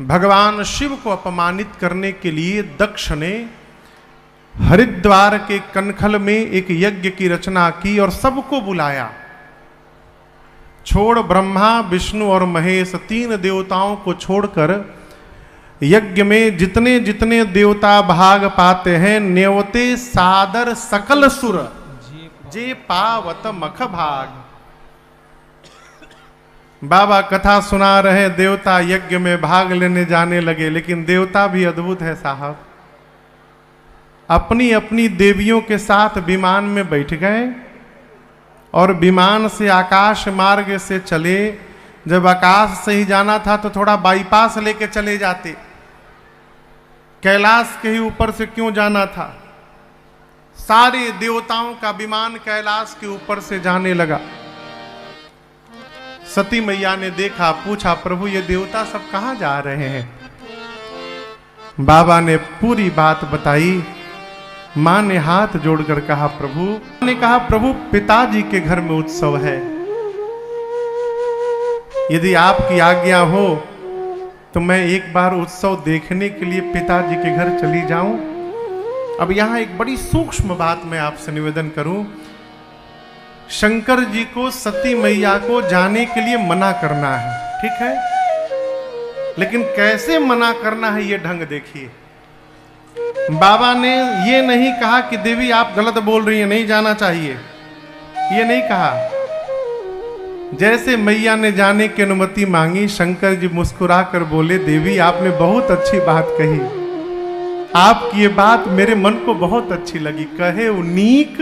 भगवान शिव को अपमानित करने के लिए दक्ष ने हरिद्वार के कनखल में एक यज्ञ की रचना की और सबको बुलाया। छोड़ ब्रह्मा विष्णु और महेश, तीन देवताओं को छोड़कर यज्ञ में जितने जितने देवता भाग पाते हैं, न्योते सादर सकल सुर जे पावत मख भाग। बाबा कथा सुना रहे, देवता यज्ञ में भाग लेने जाने लगे। लेकिन देवता भी अद्भुत है साहब, अपनी अपनी देवियों के साथ विमान में बैठ गए और विमान से आकाश मार्ग से चले। जब आकाश से ही जाना था तो थोड़ा बाईपास लेके चले जाते, कैलाश के ही ऊपर से क्यों जाना था। सारे देवताओं का विमान कैलाश के ऊपर से जाने लगा। सती मैया ने देखा, पूछा, प्रभु ये देवता सब कहां जा रहे हैं। बाबा ने पूरी बात बताई। मां ने हाथ जोड़कर कहा, प्रभु ने कहा, प्रभु पिताजी के घर में उत्सव है, यदि आपकी आज्ञा हो तो मैं एक बार उत्सव देखने के लिए पिताजी के घर चली जाऊं। अब यहां एक बड़ी सूक्ष्म बात मैं आपसे निवेदन करूं। शंकर जी को सती मैया को जाने के लिए मना करना है, ठीक है, लेकिन कैसे मना करना है ये ढंग देखिए। बाबा ने ये नहीं कहा कि देवी आप गलत बोल रही हैं, नहीं जाना चाहिए, ये नहीं कहा। जैसे मैया ने जाने की अनुमति मांगी, शंकर जी मुस्कुरा कर बोले, देवी आपने बहुत अच्छी बात कही, आपकी ये बात मेरे मन को बहुत अच्छी लगी। कहे उनीक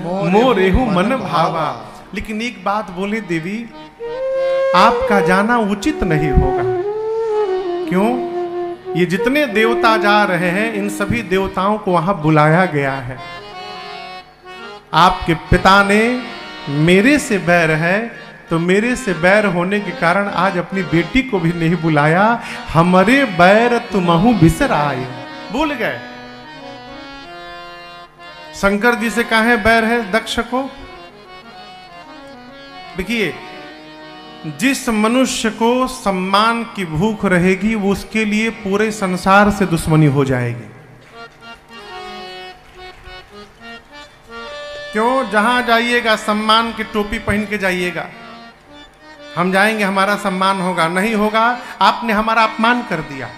मोरेहु मन भावा। लेकिन एक बात बोले, देवी आपका जाना उचित नहीं होगा। क्यों? ये जितने देवता जा रहे हैं, इन सभी देवताओं को वहां बुलाया गया है। आपके पिता ने मेरे से बैर है, तो मेरे से बैर होने के कारण आज अपनी बेटी को भी नहीं बुलाया। हमारे बैर तुमहु बिसर आए, भूल गए। शंकर जी से काहे बैर है दक्ष को? देखिए, जिस मनुष्य को सम्मान की भूख रहेगी, वो उसके लिए पूरे संसार से दुश्मनी हो जाएगी। क्यों? जहां जाइएगा सम्मान की टोपी पहन के जाइएगा। हम जाएंगे हमारा सम्मान होगा, नहीं होगा आपने हमारा अपमान कर दिया,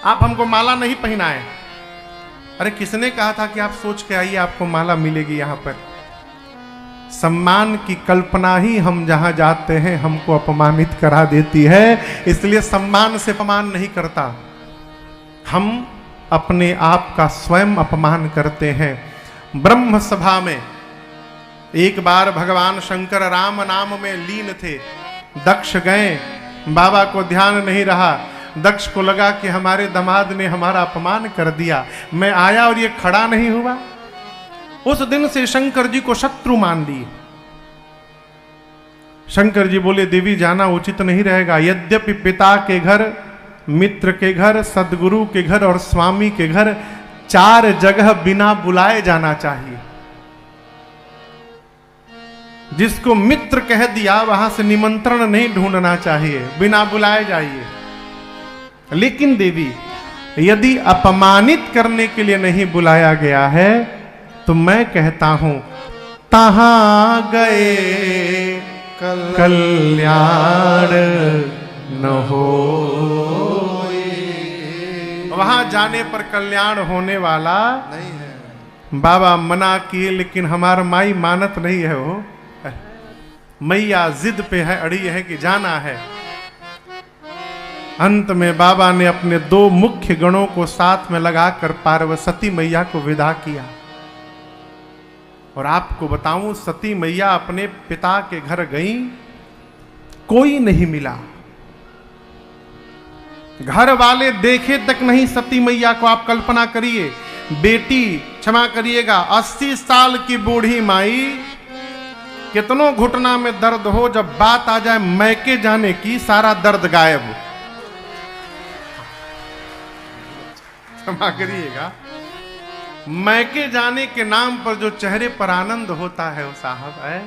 आप हमको माला नहीं पहनाए। अरे किसने कहा था कि आप सोच के आइए आपको माला मिलेगी? यहां पर सम्मान की कल्पना ही हम जहां जाते हैं हमको अपमानित करा देती है। इसलिए सम्मान से अपमान नहीं करता, हम अपने आप का स्वयं अपमान करते हैं। ब्रह्म सभा में एक बार भगवान शंकर राम नाम में लीन थे। दक्ष गए, बाबा को ध्यान नहीं रहा। दक्ष को लगा कि हमारे दामाद ने हमारा अपमान कर दिया, मैं आया और ये खड़ा नहीं हुआ। उस दिन से शंकर जी को शत्रु मान लिए। शंकर जी बोले, देवी जाना उचित नहीं रहेगा। यद्यपि पिता के घर, मित्र के घर, सदगुरु के घर और स्वामी के घर, 4 जगह बिना बुलाए जाना चाहिए। जिसको मित्र कह दिया वहां से निमंत्रण नहीं ढूंढना चाहिए, बिना बुलाए जाइए। लेकिन देवी यदि अपमानित करने के लिए नहीं बुलाया गया है तो मैं कहता हूं, तहां गए कल्याण न हो। वहां जाने पर कल्याण होने वाला नहीं है। बाबा मना किए, लेकिन हमारा माई मानत नहीं है। वो मैया जिद पे है, अड़ी है कि जाना है। अंत में बाबा ने अपने 2 मुख्य गणों को साथ में लगाकर पार्वती मैया को विदा किया। और आपको बताऊं, सती मैया अपने पिता के घर गई, कोई नहीं मिला। घर वाले देखे तक नहीं सती मैया को। आप कल्पना करिए, बेटी, क्षमा करिएगा, 80 साल की बूढ़ी माई, कितनों घुटना में दर्द हो, जब बात आ जाए मैके जाने की, सारा दर्द गायब। क्षमा करिएगा, मैके जाने के नाम पर जो चेहरे पर आनंद होता है वो साहब है।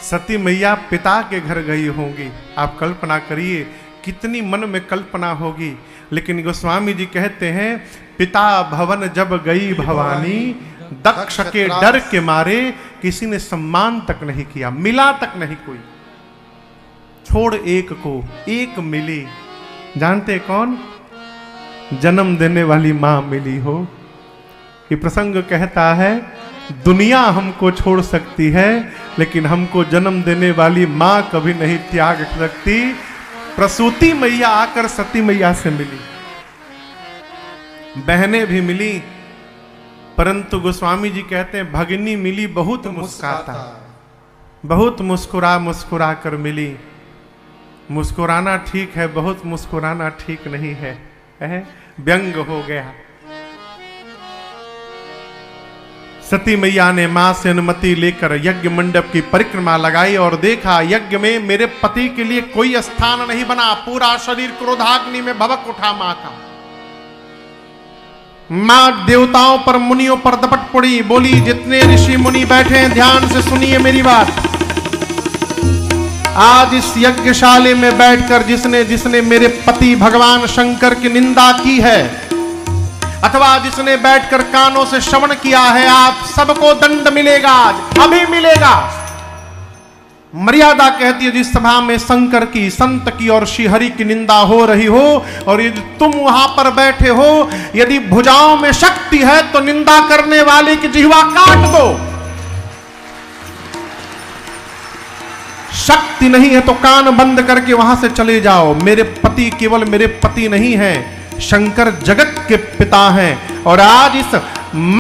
सती मैया पिता के घर गई होंगी। आप कल्पना करिए कितनी मन में कल्पना होगी। लेकिन गोस्वामी जी कहते हैं, पिता भवन जब गई भवानी, दक्ष के डर के मारे किसी ने सम्मान तक नहीं किया, मिला तक नहीं कोई। छोड़ एक को, एक मिली, जानते कौन? जन्म देने वाली मां मिली हो। ये प्रसंग कहता है, दुनिया हमको छोड़ सकती है लेकिन हमको जन्म देने वाली मां कभी नहीं त्याग सकती। प्रसूति मैया आकर सती मैया से मिली, बहनें भी मिली, परंतु गोस्वामी जी कहते हैं भगिनी मिली बहुत मुस्कुराता, बहुत मुस्कुरा मुस्कुरा कर मिली। मुस्कुराना ठीक है, बहुत मुस्कुराना ठीक नहीं है, व्यंग हो गया। सती मैया ने मां से अनुमति लेकर यज्ञ मंडप की परिक्रमा लगाई और देखा यज्ञ में मेरे पति के लिए कोई स्थान नहीं बना। पूरा शरीर क्रोधाग्नि में भभक उठा मां का। मां देवताओं पर, मुनियों पर दपट पड़ी, बोली जितने ऋषि मुनि बैठे हैं ध्यान से सुनिए मेरी बात। आज इस यज्ञशाला में बैठकर जिसने जिसने मेरे पति भगवान शंकर की निंदा की है, अथवा जिसने बैठकर कानों से श्रवण किया है, आप सबको दंड मिलेगा, अभी मिलेगा। मर्यादा कहती है जिस सभा में शंकर की, संत की और श्रीहरि की निंदा हो रही हो और यदि तुम वहां पर बैठे हो, यदि भुजाओं में शक्ति है तो निंदा करने वाले की जिह्वा काट दो। शक्ति नहीं है तो कान बंद करके वहां से चले जाओ। मेरे पति केवल मेरे पति नहीं हैं, शंकर जगत के पिता हैं। और आज इस